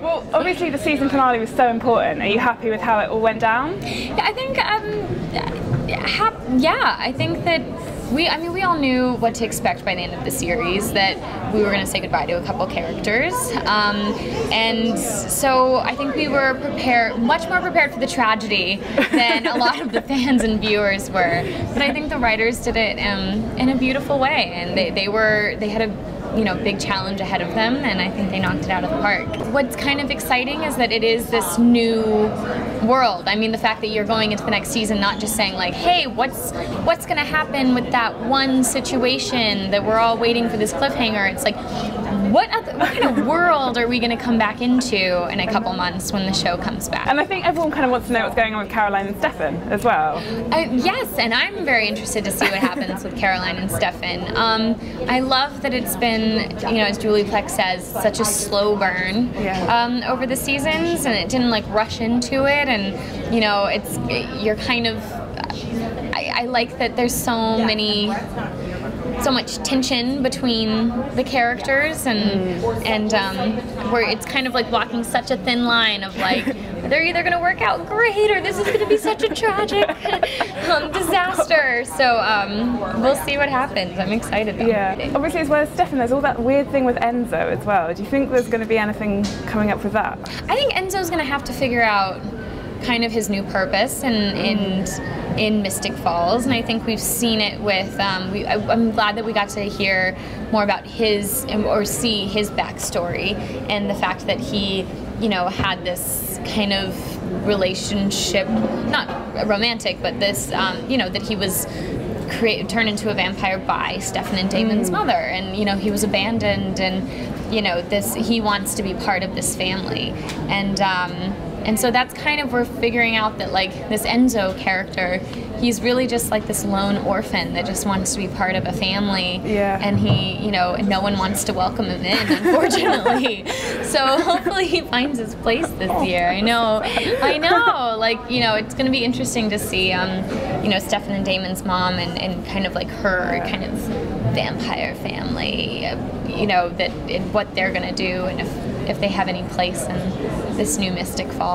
Well, obviously the season finale was so important. Are you happy with how it all went down? Yeah, I think, I think that we all knew what to expect by the end of the series, that we were going to say goodbye to a couple characters, and so I think we were much more prepared for the tragedy than a lot of the fans and viewers were. But I think the writers did it in a beautiful way, and they had a big challenge ahead of them, and I think they knocked it out of the park. What's kind of exciting is that it is this new world. I mean, the fact that you're going into the next season not just saying like, hey, what's going to happen with that one situation that we're all waiting for this cliffhanger. It's like, what kind of world are we going to come back into in a couple months when the show comes back? And I think everyone kind of wants to know what's going on with Caroline and Stefan as well. Yes, and I'm very interested to see what happens with Caroline and Stefan. I love that it's been, as Julie Pleck says, such a slow burn over the seasons, and it didn't like rush into it, and you're kind of, I like that there's so much tension between the characters, and where it's kind of like walking such a thin line of like, they're either going to work out great or this is going to be such a tragic disaster. So we'll see what happens. I'm excited though. Yeah. Obviously, as well as Stefan, there's all that weird thing with Enzo as well. Do you think there's going to be anything coming up with that? I think Enzo's going to have to figure out kind of his new purpose in Mystic Falls, and I think we've seen it with, I'm glad that we got to hear more about his, or see his backstory, and the fact that he, had this kind of relationship, not romantic, but this, that he was turned into a vampire by Stefan and Damon's mother, and he was abandoned, and he wants to be part of this family, and so that's kind of, we're figuring out that like this Enzo character, he's really just like this lone orphan that just wants to be part of a family, and he, no one wants to welcome him in, unfortunately. So hopefully he finds his place this year. I know, like, it's going to be interesting to see, Stefan and Damon's mom and kind of like her kind of vampire family, what they're going to do, and if they have any place in this new Mystic Falls.